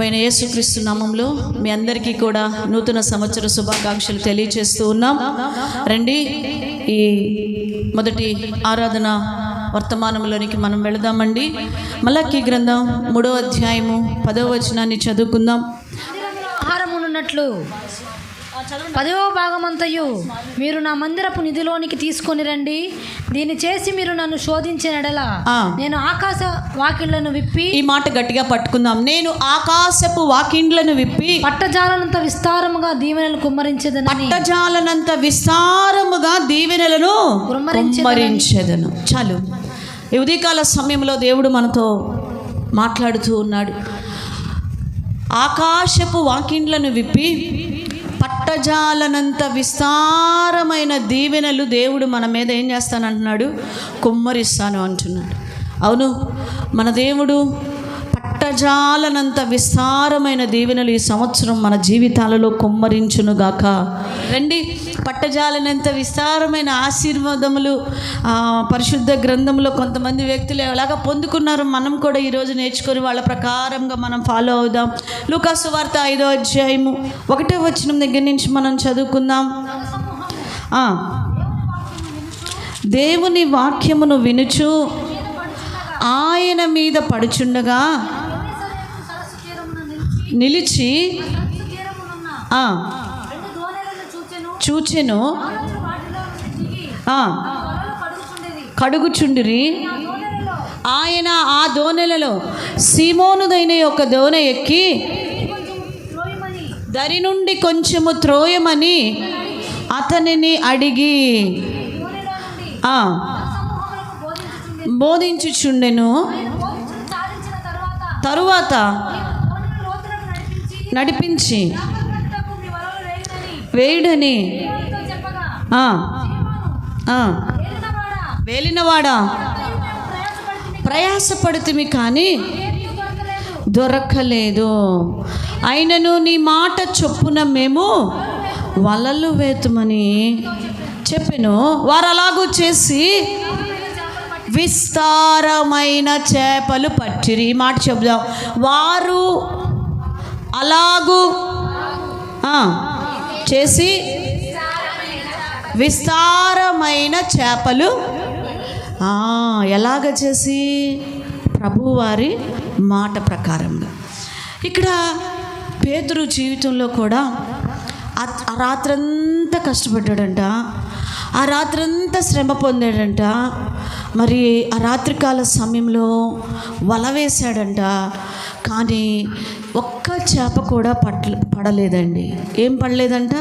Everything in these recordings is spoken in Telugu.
ప్రభువైన యేసుక్రీస్తు నామములో మీ అందరికీ కూడా నూతన సంవత్సర శుభాకాంక్షలు తెలియజేస్తూ ఉన్నాం. రండి, ఈ మొదటి ఆరాధన వర్తమానంలోనికి మనం వెళదామండి. మలాకీ గ్రంథం 3వ అధ్యాయము 10వ వచనాన్ని చదువుకుందాం. ఆహారమునున్నట్లు 10వ భాగమంతయు మీరు నా మందిరపు నిధిలోనికి తీసుకొని రండి. దీన్ని చేసి మీరు నన్ను శోధించిన ఎడల నేను ఆకాశ వాకిళ్లను విప్పి, ఈ మాట గట్టిగా పట్టుకుందాం, నేను ఆకాశపు వాకిండ్లను విప్పి పట్టజాలనంత విస్తారముగా దీవెనలు కుమ్మరించేదను. పట్టజాలనంత విస్తారముగా దీవెనలను కుమ్మరించేదను. చాలు, ఈ ఉదయకాల సమయంలో దేవుడు మనతో మాట్లాడుతూ ఉన్నాడు. ఆకాశపు వాకిండ్లను విప్పి పట్టజాలనంత విస్తారమైన దీవెనలు దేవుడు మన మీద ఏం చేస్తానంటున్నాడు? కుమ్మరిస్తాను అంటున్నాడు. అవును, మన దేవుడు పట్టజాలనంత విస్తారమైన దీవెనలు ఈ సంవత్సరం మన జీవితాలలో కుమ్మరించునుగాక. రండి, పట్టజాలనంత విస్తారమైన ఆశీర్వాదములు పరిశుద్ధ గ్రంథంలో కొంతమంది వ్యక్తులు ఎలాగా పొందుకున్నారు, మనం కూడా ఈరోజు నేర్చుకొని వాళ్ళ ప్రకారంగా మనం ఫాలో అవుదాం. లూకా సువార్త 5వ అధ్యాయము 1వ వచనం దగ్గర నుంచి మనం చదువుకుందాం. దేవుని వాక్యమును వినుచు ఆయన మీద పడుచుండగా నిలిచి చూచెను, కడుగుచుండిరి. ఆయన ఆ దోణెలలో సీమోనుదైన ఒక దోణె ఎక్కి దరి నుండి కొంచెము త్రోయమని అతనిని అడిగి బోధించుచుండెను. తరువాత నడిపించి వేయుడని వేలినవాడా, ప్రయాసపడుతుమి కానీ దొరకలేదు. అయినను నీ మాట చొప్పున మేము వలలు వేతుమని చెప్పెను. వారు అలాగూ చేసి విస్తారమైన చేపలు పట్టిరి. ఈ మాట చెప్దాం, వారు అలాగూ చేసి విస్తారమైన చేపలు ఎలాగ చేసి? ప్రభువారి మాట ప్రకారంగా. ఇక్కడ పేతురు జీవితంలో కూడా ఆ రాత్రంతా కష్టపడ్డాడంట, ఆ రాత్రంతా శ్రమ పొందాడంట. మరి ఆ రాత్రికాల సమయంలో వల వేశాడంట, కానీ ఒక్క చేప కూడా పడలేదండి. ఏం పడలేదంట?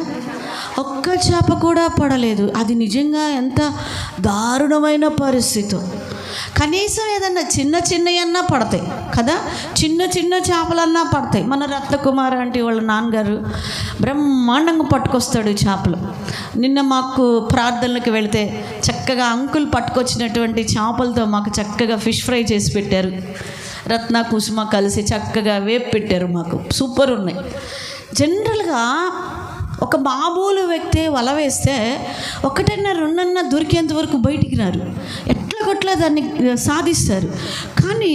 ఒక్క చేప కూడా పడలేదు. అది నిజంగా ఎంత దారుణమైన పరిస్థితి. కనీసం ఏదన్నా చిన్న చిన్నవన్నా పడతాయి కదా, చిన్న చిన్న చేపలన్నా పడతాయి. మన రత్నకుమార్ అంటే వాళ్ళ నాన్నగారు బ్రహ్మాండంగా పట్టుకొస్తాడు చేపలు. నిన్న మాకు ప్రార్థనలకు వెళితే చక్కగా అంకుల్ పట్టుకొచ్చినటువంటి చేపలతో మాకు చక్కగా ఫిష్ ఫ్రై చేసి పెట్టారు. రత్న కుసుమ కలిసి చక్కగా వేపు పెట్టారు. మాకు సూపర్ ఉన్నాయి. జనరల్గా ఒక మామూలు వ్యక్తి వల వేస్తే 1.5 దొరికేంత వరకు బయటికి రారు, ఎట్లా దాన్ని సాధిస్తారు. కానీ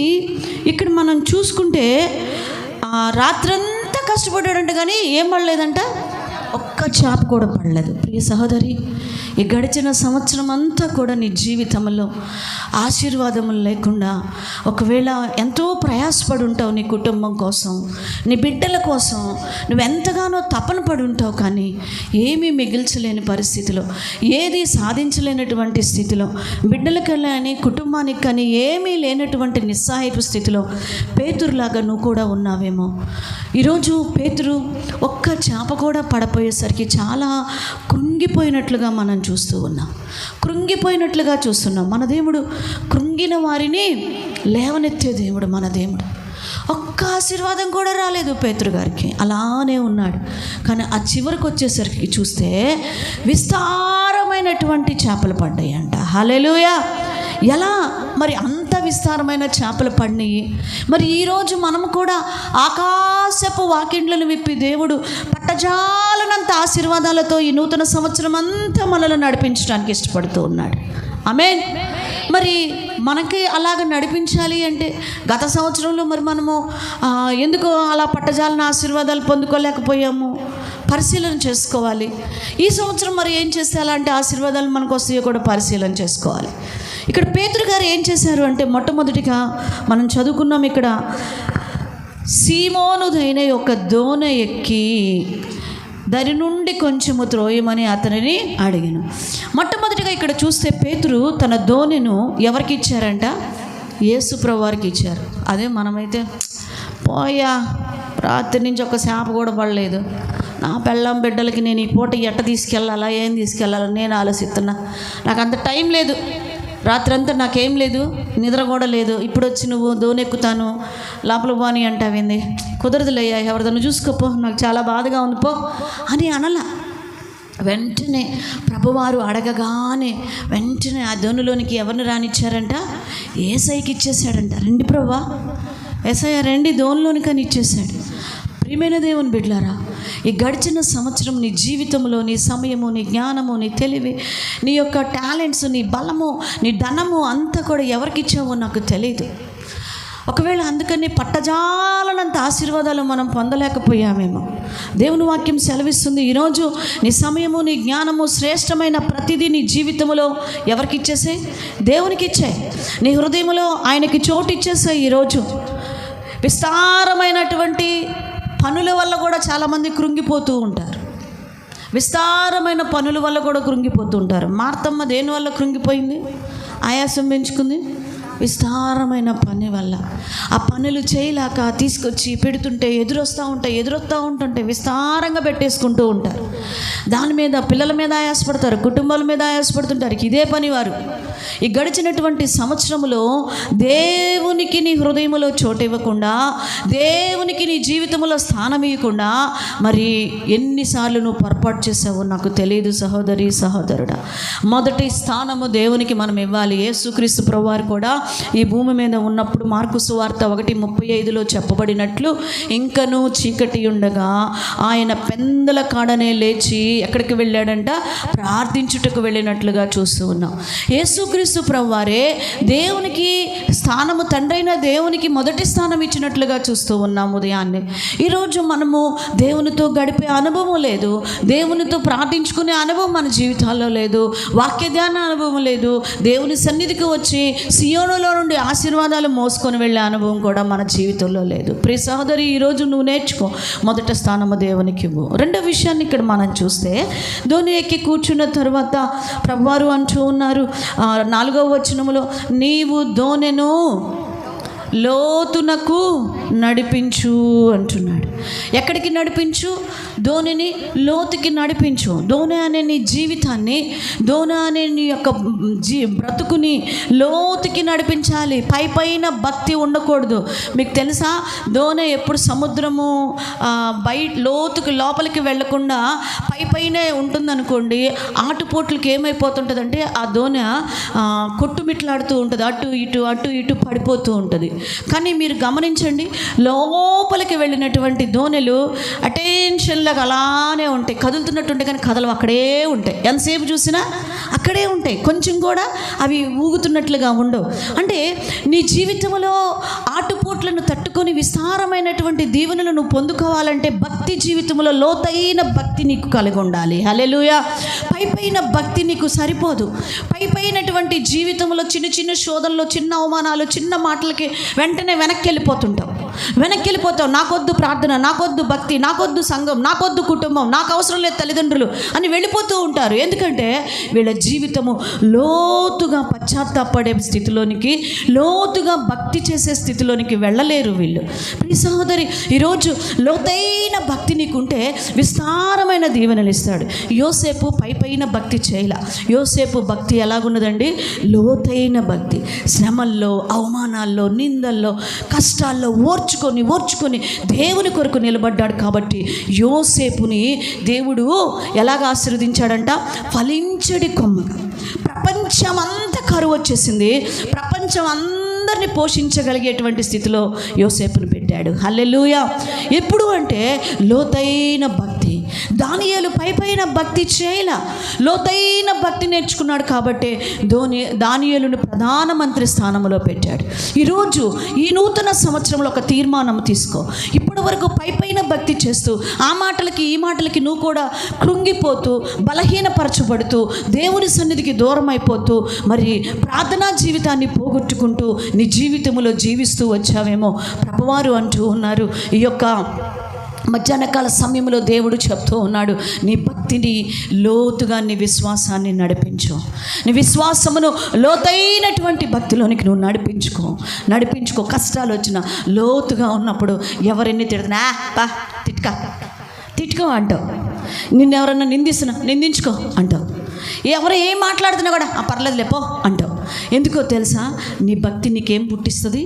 ఇక్కడ మనం చూసుకుంటే రాత్రంతా కష్టపడ్డాడంట, కానీ ఏం పడలేదంట, ఒక్క చేప కూడా పడలేదు. ప్రియ సహోదరి, ఈ గడిచిన సంవత్సరం అంతా కూడా నీ జీవితంలో ఆశీర్వాదములు లేకుండా ఒకవేళ ఎంతో ప్రయాసపడి ఉంటావు, నీ కుటుంబం కోసం, నీ బిడ్డల కోసం నువ్వెంతగానో తపన పడి ఉంటావు, కానీ ఏమీ మిగిల్చలేని పరిస్థితిలో, ఏది సాధించలేనటువంటి స్థితిలో, బిడ్డలకి కానీ కుటుంబానికి కానీ ఏమీ లేనటువంటి నిస్సహాయపు స్థితిలో పేతురులాగా నువ్వు కూడా ఉన్నావేమో. ఈరోజు పేతురు ఒక్క చేప కూడా పడపోయేసరికి చాలా కృంగిపోయినట్లుగా మనం చూస్తున్నాం. మన దేవుడు కృంగిన వారిని లేవనెత్తే దేవుడు మన దేవుడు. ఒక్క ఆశీర్వాదం కూడా రాలేదు పేతురు గారికి, అలానే ఉన్నాడు. కానీ ఆ చివరికి వచ్చేసరికి చూస్తే విస్తారమైనటువంటి చేపలు పడ్డాయంట. హల్లెలూయా! ఎలా మరి అంత విస్తారమైన చేపలు పడినాయి? మరి ఈరోజు మనము కూడా ఆకాశపు వాకిండ్లను విప్పి దేవుడు పట్టజాలనంత ఆశీర్వాదాలతో ఈ నూతన సంవత్సరం అంతా మనల్ని నడిపించడానికి ఇష్టపడుతూ ఉన్నాడు. ఆమేన్. మరి మనకి అలాగ నడిపించాలి అంటే గత సంవత్సరంలో మరి మనము ఎందుకు అలా పట్టజాలని ఆశీర్వాదాలు పొందుకోలేకపోయాము, పరిశీలన చేసుకోవాలి. ఈ సంవత్సరం మరి ఏం చేస్తే అలాంటి ఆశీర్వాదాలు మనకు వస్తాయో కూడా పరిశీలన చేసుకోవాలి. ఇక్కడ పేతురు గారు ఏం చేశారు అంటే, మొట్టమొదటిగా మనం చదువుకున్నాం ఇక్కడ, సీమోనుదైన ఒక దోణి ఎక్కి దాని నుండి కొంచెము త్రోయమని అతనిని అడిగాను. మొట్టమొదటిగా ఇక్కడ చూస్తే పేతురు తన దోణిను ఎవరికి ఇచ్చారంట? యేసు ప్రభువారికి ఇచ్చారు. అదే మనమైతే పోయా రాత్రి నుంచి ఒక శాప కూడా పడలేదు, నా పెళ్ళాం బిడ్డలకి నేను ఈ పూట ఎట్ట తీసుకెళ్ళాలా, ఏం తీసుకెళ్ళాలా నేను ఆలోచిస్తున్నా, నాకు అంత టైం లేదు, రాత్రంతా నాకేం లేదు, నిద్ర కూడా లేదు, ఇప్పుడు వచ్చి నువ్వు దోనెక్కుతాను లోపల పోని అంటావేంది, కుదరదులయ్యా, ఎవరిదన్నా చూసుకోపో, నాకు చాలా బాధగా ఉంది పో అని అనలా. వెంటనే ప్రభువారు అడగగానే వెంటనే ఆ దోణిలోనికి ఎవరిని రానిచ్చారంట? యేసయ్యకి ఇచ్చేసాడంట. రండి ప్రభువా, యేసయ్య రండి దోణిలోనికి అని ఇచ్చేసాడు. ప్రియమైన దేవుని బిడ్డలారా, ఈ గడిచిన సంవత్సరం నీ జీవితంలో నీ సమయము, నీ జ్ఞానము, నీ తెలివి, నీ యొక్క టాలెంట్స్, నీ బలము, నీ ధనము అంతా కూడా ఎవరికి ఇచ్చావో నాకు తెలియదు. ఒకవేళ అందుకని పట్టజాలనంత ఆశీర్వాదాలు మనం పొందలేకపోయామేమో. దేవుని వాక్యం సెలవిస్తుంది, ఈరోజు నీ సమయము, నీ జ్ఞానము, శ్రేష్టమైన ప్రతిదీ నీ జీవితంలో ఎవరికి ఇచ్చేసాయి? దేవునికి ఇచ్చాయి. నీ హృదయంలో ఆయనకి చోటు ఇచ్చేసాయి. ఈరోజు విస్తారమైనటువంటి పనుల వల్ల కూడా చాలామంది కృంగిపోతూ ఉంటారు. విస్తారమైన పనుల వల్ల కూడా కృంగిపోతూ ఉంటారు. మార్తమ్మ దేని వల్ల కృంగిపోయింది? ఆయాసం పెంచుకుంది. విస్తారమైన పని వల్ల. ఆ పనులు చేయలేక తీసుకొచ్చి పెడుతుంటే ఎదురొస్తూ ఉంటుంటే విస్తారంగా పెట్టేసుకుంటూ ఉంటారు. దాని మీద పిల్లల మీద ఆయాసపడతారు, కుటుంబాల మీద ఆయాసపడుతుంటారు. ఇదే పని వారు. ఈ గడిచినటువంటి సంవత్సరంలో దేవునికి నీ హృదయంలో చోటు ఇవ్వకుండా, దేవునికి నీ జీవితంలో స్థానం ఇవ్వకుండా మరి ఎన్నిసార్లు నువ్వు పొరపాటు చేసావో నాకు తెలియదు సహోదరి సహోదరుడా. మొదటి స్థానము దేవునికి మనం ఇవ్వాలి. యేసుక్రీస్తు ప్రభువారు కూడా ఈ భూమి మీద ఉన్నప్పుడు మార్కు సువార్త 1:35 చెప్పబడినట్లు, ఇంకనూ చీకటి ఉండగా ఆయన పెందల కాడనే లేచి ఎక్కడికి వెళ్ళాడంట? ప్రార్థించుటకు వెళ్ళినట్లుగా చూస్తూ ఉన్నాం. యేసుక్రీస్తు ప్రభువారే దేవునికి స్థానము, తండ్రైన దేవునికి మొదటి స్థానం ఇచ్చినట్లుగా చూస్తూ ఉన్నాం. ఉదయాన్నే ఈరోజు మనము దేవునితో గడిపే అనుభవం లేదు, దేవునితో ప్రార్థించుకునే అనుభవం మన జీవితాల్లో లేదు, వాక్య ధ్యాన అనుభవం లేదు, దేవుని సన్నిధికి వచ్చి సియోనులో నుండి ఆశీర్వాదాలు మోసుకొని వెళ్ళే అనుభవం కూడా మన జీవితంలో లేదు. ప్రియ సహోదరి, ఈరోజు నువ్వు నేర్చుకో, మొదటి స్థానము దేవునికి ఇవ్వు. రెండో విషయాన్ని ఇక్కడ మనం చూస్తే, దోణి ఎక్కి కూర్చున్న తర్వాత ప్రభువారు అంటూ ఉన్నారు 4వ వచనములో, నీవు దోణెను లోతునకు నడిపించు అంటున్నాడు. ఎక్కడికి నడిపించు? దోణిని లోతుకి నడిపించు. దోణి అనే నీ జీవితాన్ని, దోణి అనే నీ యొక్క బ్రతుకుని లోతుకి నడిపించాలి. పైన భక్తి ఉండకూడదు. మీకు తెలుసా, దోణి ఎప్పుడు సముద్రము లోతుకి లోపలికి వెళ్లకుండా పైనే ఉంటుందనుకోండి, ఆటుపోట్లకి ఏమైపోతుంటుందంటే ఆ దోణి కొట్టుమిట్లాడుతూ ఉంటుంది, అటు ఇటు పడిపోతూ ఉంటుంది. కానీ మీరు గమనించండి, లోపలికి వెళ్ళినటువంటి దోణిలు అటెన్షన్లాగా అలానే ఉంటాయి, కదులుతున్నట్టుంటే కానీ కదలవు, అక్కడే ఉంటాయి. ఎంతసేపు చూసినా అక్కడే ఉంటాయి, కొంచెం కూడా అవి ఊగుతున్నట్లుగా ఉండవు. అంటే నీ జీవితంలో ఆటుపోట్లను తట్టుకొని విస్తారమైనటువంటి దీవెనలను పొందుకోవాలంటే భక్తి జీవితంలో లోతైన భక్తి నీకు కలిగి ఉండాలి. హల్లెలూయా. పైన భక్తి నీకు సరిపోదు. పైనటువంటి జీవితంలో చిన్న చిన్న శోధనలు, చిన్న అవమానాలు, చిన్న మాటలకి వెంటనే వెనక్కి వెళ్ళిపోతావు. నాకొద్దు ప్రార్థన, నాకొద్దు భక్తి, నాకొద్దు సంఘం, నాకొద్దు కుటుంబం, నాకు అవసరం లేదు తల్లిదండ్రులు అని వెళ్ళిపోతూ ఉంటారు. ఎందుకంటే వీళ్ళ జీవితము లోతుగా పశ్చాత్తాపడే స్థితిలోనికి, లోతుగా భక్తి చేసే స్థితిలోనికి వెళ్ళలేరు వీళ్ళు. ప్రియ సహోదరి, ఈరోజు లోతైన భక్తి నీకుంటే విస్తారమైన దీవెనలు ఇస్తాడు. యోసేపు పైన భక్తి చేయలా. యోసేపు భక్తి ఎలాగున్నదండి? లోతైన భక్తి. శ్రమల్లో, అవమానాల్లో, నిందల్లో, కష్టాల్లో ఓర్చుకొని దేవుని కొరకు నిలబడ్డాడు. కాబట్టి యోసేపుని దేవుడు ఎలాగ ఆశీర్వదించాడంట? ఫలించడి కొమ్మగా. ప్రపంచం అంతా కరువు వచ్చేసింది, ప్రపంచం అందరిని పోషించగలిగేటువంటి స్థితిలో యోసేపుని పెట్టాడు. హల్లెలూయా. ఎప్పుడు అంటే లోతైన భక్తి. దానియేలు పైపైన భక్తి చేయలా, లోతైన భక్తి నేర్చుకున్నాడు కాబట్టి దానియేలును ప్రధానమంత్రి స్థానంలో పెట్టాడు. ఈరోజు ఈ నూతన సంవత్సరంలో ఒక తీర్మానం తీసుకో. ఇప్పటి వరకు పైపైన భక్తి చేస్తూ ఆ మాటలకి ఈ మాటలకి నువ్వు కూడా కృంగిపోతూ బలహీనపరచబడుతూ దేవుని సన్నిధికి దూరం అయిపోతూ మరి ప్రార్థనా జీవితాన్ని పోగొట్టుకుంటూ నీ జీవితంలో జీవిస్తూ వచ్చావేమో. ప్రభువారు అంటూ ఉన్నారు, ఈ యొక్క మధ్యాహ్నకాల సమయంలో దేవుడు చెప్తూ ఉన్నాడు, నీ భక్తిని లోతుగా, నీ విశ్వాసాన్ని నడిపించు. నీ విశ్వాసమును లోతైనటువంటి భక్తిలోనికి నువ్వు నడిపించుకో. కష్టాలు వచ్చినా లోతుగా ఉన్నప్పుడు ఎవరిని తిడుతున్నా తిట్టుకో అంటావు. నిన్నెవరన్నా నిందించుకో అంటావు. ఎవరు ఏం మాట్లాడుతున్నా కూడా పర్లేదు లేపో అంటావు. ఎందుకో తెలుసా, నీ భక్తి నీకేం పుట్టిస్తుంది?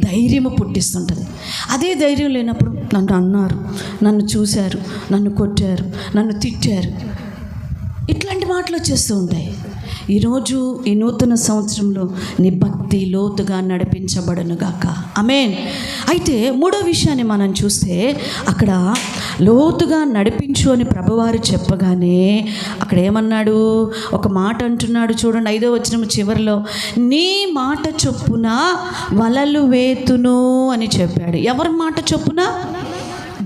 ధైర్యము పుట్టిస్తుంటుంది. అదే ధైర్యం లేనప్పుడు నన్ను అన్నారు, నన్ను చూశారు, నన్ను కొట్టారు, నన్ను తిట్టారు, ఇట్లాంటి మాటలు వచ్చేస్తూ ఉంటాయి. ఈరోజు ఈ నూతన సంవత్సరంలో నీ భక్తి లోతుగా నడిపించబడనుగాక. ఆమేన్. అయితే మూడో విషయాన్ని మనం చూస్తే అక్కడ లోతుగా నడిపించు అని ప్రభువారు చెప్పగానే అక్కడ ఏమన్నాడు, ఒక మాట అంటున్నాడు చూడండి, 5వ వచనం చివరిలో, నీ మాట చొప్పున వలలు వేతును అని చెప్పాడు. ఎవరి మాట చొప్పున?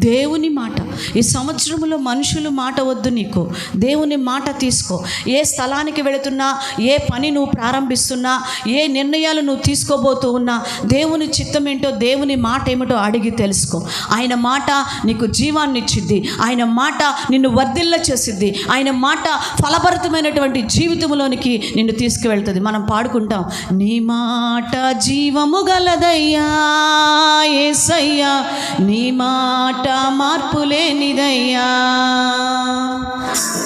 దేవుని మాట. ఈ సంవత్సరంలో మనుషుల మాట వద్దు నీకు, దేవుని మాట తీసుకో. ఏ స్థలానికి వెళుతున్నా, ఏ పని నువ్వు ప్రారంభిస్తున్నా, ఏ నిర్ణయాలు నువ్వు తీసుకోబోతూ ఉన్నా, దేవుని చిత్తం ఏంటో, దేవుని మాట ఏమిటో అడిగి తెలుసుకో. ఆయన మాట నీకు జీవాన్ని ఇచ్చిద్ది, ఆయన మాట నిన్ను వర్ధిల్ల చేసిద్ది, ఆయన మాట ఫలభరితమైనటువంటి జీవితంలోనికి నిన్ను తీసుకువెళ్తుంది. మనం పాడుకుంటాం, నీ మాట జీవము గలదయ్యా యేసయ్యా, నీ మాట మార్పు లేనిదయ్యా,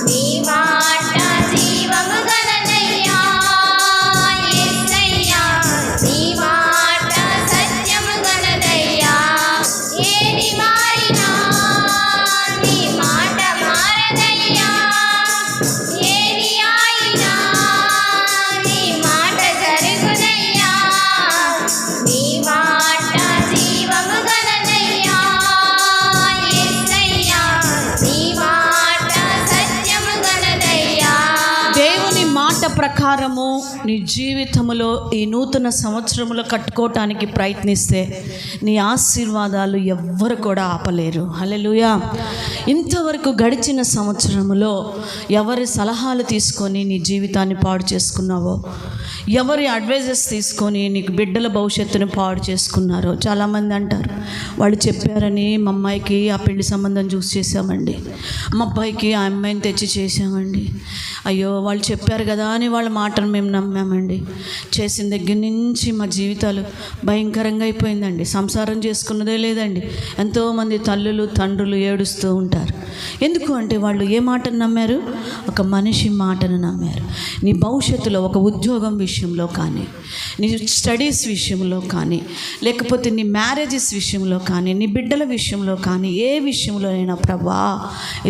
నీ మాట జీవము గలదయ్యా యేసయ్యా, నీ మాట సత్యము గలదయ్యా, ఏది మారినా నీ మాట మారదయ్యా, ఏది అయినా నీ మాట జరుగుదయ్యా, నీ మాట జీవము గలదయ్యా యేసయ్యా, నీ మాట సత్యము గలదయ్యా. దేవుని మాట ప్రకారము నీ జీవితంలో ఈ నూతన సంవత్సరంలో కట్టుకోవటానికి ప్రయత్నిస్తే నీ ఆశీర్వాదాలు ఎవ్వరు కూడా ఆపలేరు. హల్లెలూయా. ఇంతవరకు గడిచిన సంవత్సరంలో ఎవరి సలహాలు తీసుకొని నీ జీవితాన్ని పాడు చేసుకున్నావో, ఎవరి అడ్వైజెస్ తీసుకొని నీకు బిడ్డల భవిష్యత్తును పాడు చేసుకున్నారో. చాలామంది అంటారు, వాళ్ళు చెప్పారని మా అమ్మాయికి ఆ పెళ్లి సంబంధం చూసి చేసామండి, మా అబ్బాయికి ఆ అమ్మాయిని తెచ్చి చేసామండి, అయ్యో వాళ్ళు చెప్పారు కదా అని వాళ్ళ మాటను మేము నమ్మామండి, చేసిన దగ్గర నుంచి మా జీవితాలు భయంకరంగా అయిపోయిందండి, సంసారం చేసుకున్నదే లేదండి. ఎంతోమంది తల్లులు తండ్రులు ఏడుస్తూ ఉంటారు. ఎందుకు అంటే వాళ్ళు ఏ మాటను నమ్మారు? ఒక మనిషి మాటను నమ్మారు. నీ భవిష్యత్తులో ఒక ఉద్యోగం విషయంలో కానీ, నీ స్టడీస్ విషయంలో కానీ, లేకపోతే నీ మ్యారేజెస్ విషయంలో కానీ, నీ బిడ్డల విషయంలో కానీ, ఏ విషయంలో అయినా ప్రభా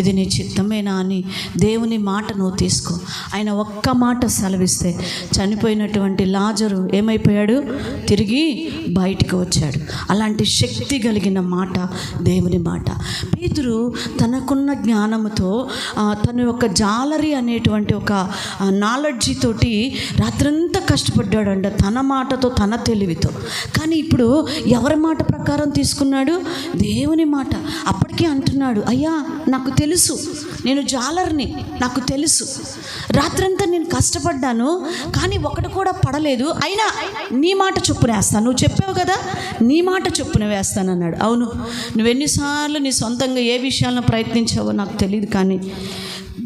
ఇది నీ చిత్తమేనా అని దేవుని మాట నువ్వు తీసుకో. ఆయన ఒక్క మాట సెలవిస్తే చనిపోయినటువంటి లాజరు ఏమైపోయాడు? తిరిగి బయటికి వచ్చాడు. అలాంటి శక్తి కలిగిన మాట దేవుని మాట. పేతురు తనకున్న జ్ఞానముతో తన యొక్క జాలరీ అనేటువంటి ఒక నాలెడ్జి తోటి రాత్రంతా కష్టపడ్డాడంట, తన మాటతో తన తెలివితో. కానీ ఇప్పుడు ఎవరి మాట ప్రకారం తీసుకున్నాడు? దేవుని మాట. అప్పటికే అంటున్నాడు, అయ్యా నాకు తెలుసు, నేను జాలర్ని, నాకు తెలుసు, రాత్రంతా నేను కష్టపడ్డాను కానీ ఒకటి కూడా పడలేదు, అయినా నీ మాట చొప్పున వేస్తాను, నువ్వు చెప్పావు కదా నీ మాట చొప్పున వేస్తానన్నాడు. అవును, నువ్వెన్నిసార్లు నీ సొంతంగా ఏ విషయాలను ప్రయత్నించావో నాకు తెలియదు, కానీ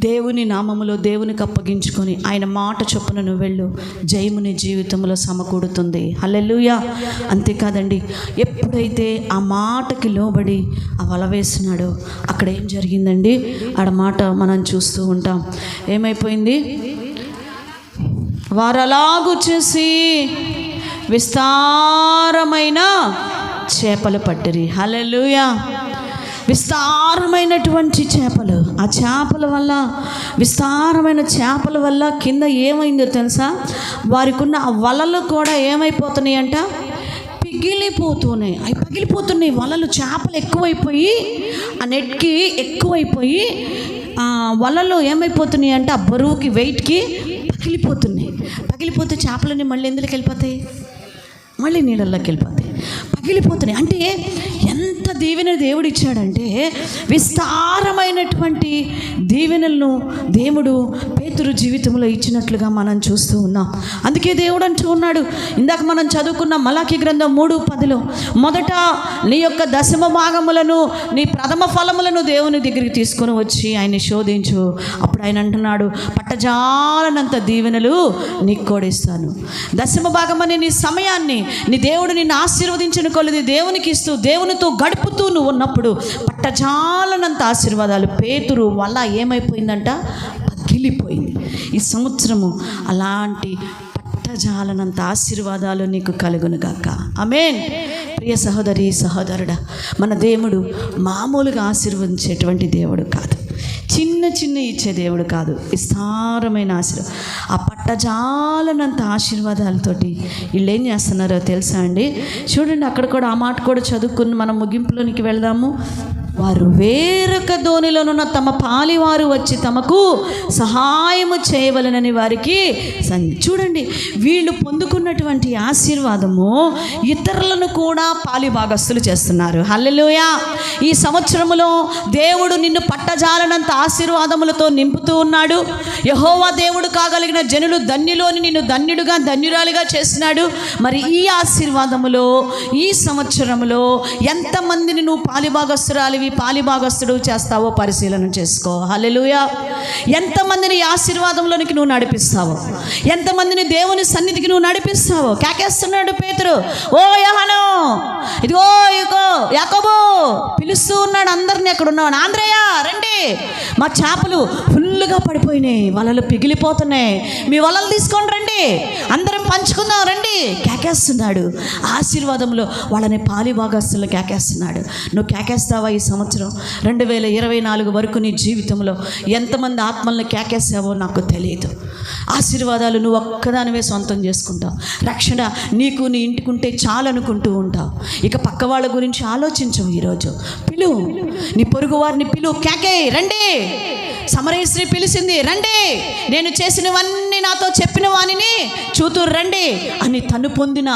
దేవుని నామములో దేవునికి అప్పగించుకొని ఆయన మాట చొప్పున నువ్వు వెళ్ళు, జయము నీ జీవితంలో సమకూడుతుంది. హల్లెలూయా. అంతేకాదండి, ఎప్పుడైతే ఆ మాటకి లోబడి ఆ వల వేసినాడో అక్కడ ఏం జరిగిందండి? ఆడ మాట మనం చూస్తూ ఉంటాం. ఏమైపోయింది? వారు అలాగూ చేసి విస్తారమైన చేపలు పట్టిరి. హల్లెలూయా. విస్తారమైనటువంటి చేపలు, ఆ చేపల వల్ల, విస్తారమైన చేపల వల్ల కింద ఏమైందో తెలుసా? వారికి ఉన్న ఆ వలలు కూడా ఏమైపోతున్నాయి అంట? పిగిలిపోతున్నాయి. అవి పగిలిపోతున్నాయి వలలు. చేపలు ఎక్కువైపోయి ఆ నెట్కి ఎక్కువైపోయి వలలో ఏమైపోతున్నాయి అంటే ఆ బరువుకి వెయిట్కి పగిలిపోతున్నాయి. పగిలిపోతే చేపలన్నీ మళ్ళీ ఎందులోకి వెళ్ళిపోతాయి? మళ్ళీ నీళ్ళల్లోకి వెళ్ళిపోతాయి, పగిలిపోతున్నాయి. అంటే ఎంత దీవెన దేవుడు ఇచ్చాడంటే విస్తారమైనటువంటి దీవెనలను దేవుడు పేతురు జీవితంలో ఇచ్చినట్లుగా మనం చూస్తూ ఉన్నాం. అందుకే దేవుడు అంటూ ఉన్నాడు, ఇందాక మనం చదువుకున్న మలాకి గ్రంథం 3:10 మొదట నీ యొక్క దశమ భాగములను, నీ ప్రథమ ఫలములను దేవుని దగ్గరికి తీసుకొని వచ్చి ఆయన్ని శోధించు, అప్పుడు ఆయన అంటున్నాడు పట్టజాలనంత దీవెనలు నీకు కూడా ఇస్తాను. దశమ భాగం అనే నీ సమయాన్ని నీ దేవుడు నిన్ను ఆశీర్వదించిన కొలది దేవునికి ఇస్తూ దేవునితో గడుపుతూ నువ్వు ఉన్నప్పుడు పట్టజాలనంత ఆశీర్వాదాలు. పేతురు వల్ల ఏమైపోయిందంట? పగిలిపోయింది. ఈ సంవత్సరము అలాంటి పట్టజాలనంత ఆశీర్వాదాలు నీకు కలుగునుగాక. ఆమేన్. ప్రియ సహోదరి సహోదరుడా, మన దేవుడు మామూలుగా ఆశీర్వదించేటువంటి దేవుడు కాదు, చిన్న చిన్న ఇచ్చే దేవుడు కాదు, విస్తారమైన ఆశీర్వాదం. ఆ పట్టజాలనంత ఆశీర్వాదాలతోటి వీళ్ళు ఏం చేస్తున్నారో తెలుసా అండి? చూడండి, అక్కడ కూడా ఆ మాట కూడా చదువుకుని మనం ముగింపులోనికి వెళ్దాము. వారు వేరొక దోణిలోనున్న తమ పాలివారు వచ్చి తమకు సహాయము చేయవలనని వారికి చూడండి, వీళ్ళు పొందుకున్నటువంటి ఆశీర్వాదము ఇతరులను కూడా పాలిభాగస్తులు చేస్తున్నారు. హల్లెలూయా. ఈ సంవత్సరములో దేవుడు నిన్ను పట్టజాలనంత ఆశీర్వాదములతో నింపుతూ ఉన్నాడు. యెహోవా దేవుడు కాగలిగిన జనులు ధన్యులోని నిన్ను ధన్యుడుగా ధన్యురాలిగా చేసినాడు. మరి ఈ ఆశీర్వాదములో ఈ సంవత్సరములో ఎంతమందిని నువ్వు పాలిభాగస్తురాలివి పాలిభాగస్తుడు చేస్తావో పరిశీలన చేసుకో. హల్లెలూయా. ఎంతమందిని ఈ ఆశీర్వాదంలోనికి నువ్వు నడిపిస్తావో, ఎంతమందిని దేవుని సన్నిధికి నువ్వు నడిపిస్తావో. కేకేస్తున్నాడు పేతురు, ఓ యోహాను, ఇదిగో ఇగో యాకోబు పిలుస్తూ ఉన్నాడు అందరినీ. అక్కడ ఉన్నాడు, ఆంద్రయ్య రండి, మా చేపలు ఫుల్గా పడిపోయినాయి, వలలు పిగిలిపోతున్నాయి, మీ వలలు తీసుకొని రండి, అందరం పంచుకుందాం రండి. కేకేస్తున్నాడు. ఆశీర్వాదంలో వాళ్ళని పాలిభాగస్తులు కేకేస్తున్నాడు. నువ్వు కేకేస్తావా? ఈ సంవత్సరం 2024 వరకు నీ జీవితంలో ఎంతమంది ఆత్మల్ని కేకేసావో నాకు తెలియదు. ఆశీర్వాదాలు నువ్వు ఒక్కదానివే సొంతం చేసుకుంటావు. రక్షణ నీకు నీ ఇంటికుంటే చాలనుకుంటూ ఉంటావు. ఇక పక్క వాళ్ళ గురించి ఆలోచించవు. ఈరోజు పిలువు, నీ పొరుగు వారిని పిలువు, కేకే రండి. సమరయ స్త్రీ పిలిచింది, రండి, నేను చేసినవన్నీ నాతో చెప్పిన వానిని చూతురు రండి అని తను పొందిన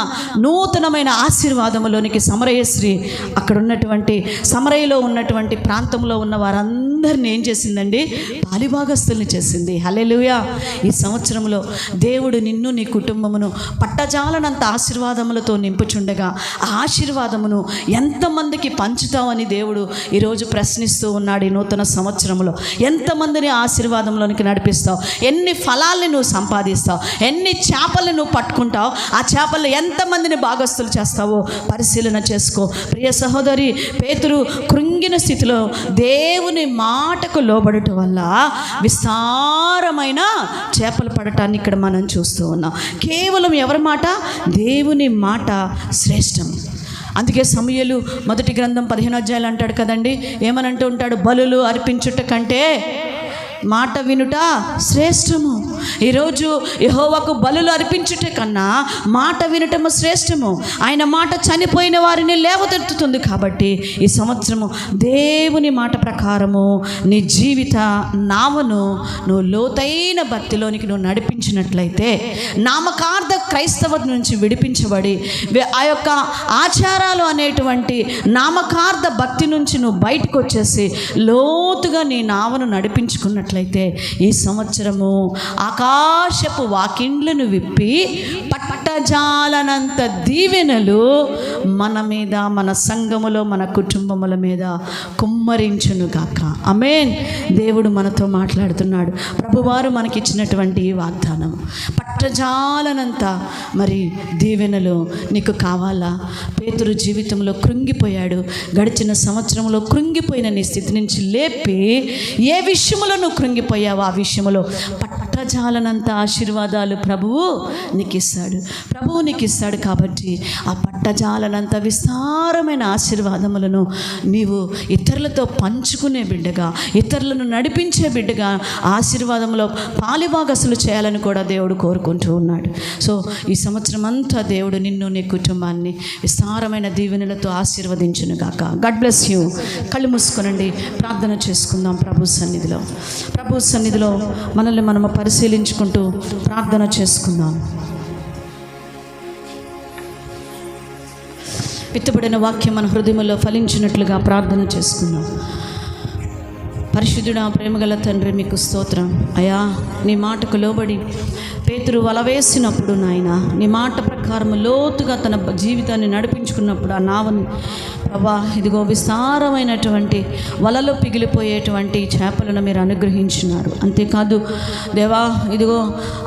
నూతనమైన ఆశీర్వాదములోనికి సమరయ స్త్రీ అక్కడ ఉన్నటువంటి సమరయలో ఉన్నటువంటి ప్రాంతంలో ఉన్న వారందరినీ ఏం చేసిందండి? పాలిభాగస్తుల్ని చేసింది. హల్లెలూయా. ఈ సంవత్సరంలో దేవుడు నిన్ను నీ కుటుంబమును పట్టజాలనంత ఆశీర్వాదములతో నింపుచుండగా ఆ ఆశీర్వాదమును ఎంతమందికి పంచుతావని దేవుడు ఈరోజు ప్రశ్నిస్తూ ఉన్నాడు. ఈ నూతన సంవత్సరంలో ఎంతమందిని ఆశీర్వాదంలోనికి నడిపిస్తావు? ఎన్ని ఫలాల్ని నువ్వు సంపాదిస్తావు? ఎన్ని చేపల్ని నువ్వు పట్టుకుంటావు? ఆ చేపలు ఎంతమందిని భాగస్తులు చేస్తావో పరిశీలన చేసుకో. ప్రియ సహోదరి, పేతురు కృంగిన స్థితిలో దేవుని మాటకు లోబడటం వల్ల విస్తారమైన చేపలు పడటాన్ని ఇక్కడ మనం చూస్తూ ఉన్నాం. కేవలం ఎవరి మాట? దేవుని మాట శ్రేష్టం. అందుకే సమూయేలు 1 గ్రంథం 15 అధ్యాయాలు అంటాడు కదండి, ఏమనంటూ ఉంటాడు? బలులు అర్పించుట కంటే మాట వినుట శ్రేష్టము. ఈరోజు యెహోవాకు బలులు అర్పించుట కన్నా మాట వినటము శ్రేష్టము. ఆయన మాట చనిపోయిన వారిని లేవదెత్తుతుంది. కాబట్టి ఈ సంవత్సరము దేవుని మాట ప్రకారము నీ జీవిత నావను నువ్వు లోతైన భక్తిలోనికి నువ్వు నడిపించినట్లయితే, నామకార్థ క్రైస్తవం నుంచి విడిపించబడి ఆ యొక్క ఆచారాలు అనేటువంటి నామకార్థ భక్తి నుంచి నువ్వు బయటకు వచ్చేసి లోతుగా నీ నావను నడిపించుకున్నట్లయితే ఈ సంవత్సరము ఆకాశపు వాకిండ్లను విప్పి పట్టజాలనంత దీవెనలు మన మీద, మన సంఘములో, మన కుటుంబముల మీద కుమ్మరించునుగాక. ఆమేన్. దేవుడు మనతో మాట్లాడుతున్నాడు. ప్రభువారు మనకిచ్చినటువంటి ఈ వాగ్దానం పట్టజాలనంత మరి దీవెనలు నీకు కావాలా? పేతురు జీవితంలో కృంగిపోయాడు. గడిచిన సంవత్సరంలో కృంగిపోయిన నీ స్థితి నుంచి లేపి ఏ విషయంలో నువ్వు కృంగిపోయావో ఆ విషయంలో పట్టజాలనంత ఆశీర్వాదాలు ప్రభువు నీకు ఇస్తాడు కాబట్టి ఆ పట్టజాలనంత విస్తారమైన ఆశీర్వాదములను నీవు ఇతరులతో పంచుకునే బిడ్డగా, ఇతరులను నడిపించే బిడ్డగా ఆశీర్వాదంలో పాలిభాగస్తులు చేయాలని కూడా దేవుడు కోరుకుంటూ ఉన్నాడు. సో ఈ సంవత్సరం అంతా దేవుడు నిన్ను, నీ కుటుంబాన్ని విస్తారమైన దీవెనలతో ఆశీర్వదించును గాక. God bless you. కళ్ళు మూసుకొనండి, ప్రార్థన చేసుకుందాం. ప్రభు సన్నిధిలో మనల్ని మనము పరిశీలించుకుంటూ ప్రార్థన చేసుకుందాం. విత్తబడిన వాక్యం మన హృదయంలో ఫలించినట్లుగా ప్రార్థన చేసుకుందాం. పరిశుద్ధుడా, ప్రేమగల తండ్రి, మీకు స్తోత్రం అయ్యా. నీ మాటకు లోబడి పేతురు వల వేసినప్పుడు నాయన, నీ మాట ప్రకారం లోతుగా తన జీవితాన్ని నడిపించుకున్నప్పుడు ఆ నావని ప్రభా ఇదిగో విస్తారమైనటువంటి వలలో పిగిలిపోయేటువంటి చేపలను మీరు అనుగ్రహించినారు. అంతేకాదు దేవా, ఇదిగో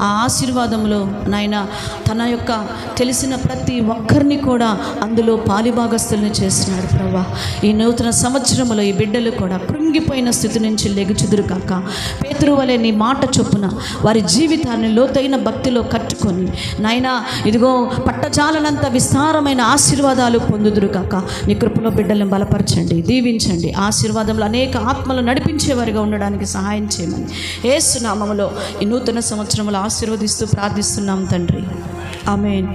ఆ ఆశీర్వాదంలో నాయన తన యొక్క తెలిసిన ప్రతి ఒక్కరిని కూడా అందులో పాలిభాగస్తుల్ని చేసినాడు. ప్రభా ఈ నూతన సంవత్సరంలో ఈ బిడ్డలు కూడా కృంగిపోయిన స్థితి నుంచి లెగుచుదురు కాక, పేతురు వలె నీ మాట చొప్పున వారి జీవితాన్ని లోతైన భక్తిలో కట్టుకొని నాయన ఇదిగో పట్టజాలనంత విస్తారమైన ఆశీర్వాదాలు పొందుదురు కాక. నీ కృపలో బిడ్డలను బలపరచండి, దీవించండి. ఆశీర్వాదంలో అనేక ఆత్మలు నడిపించేవారిగా ఉండడానికి సహాయం చేయమని యేసు నామములో ఈ నూతన సంవత్సరంలో ఆశీర్వదిస్తూ ప్రార్థిస్తున్నాం తండ్రి. ఆమేన్.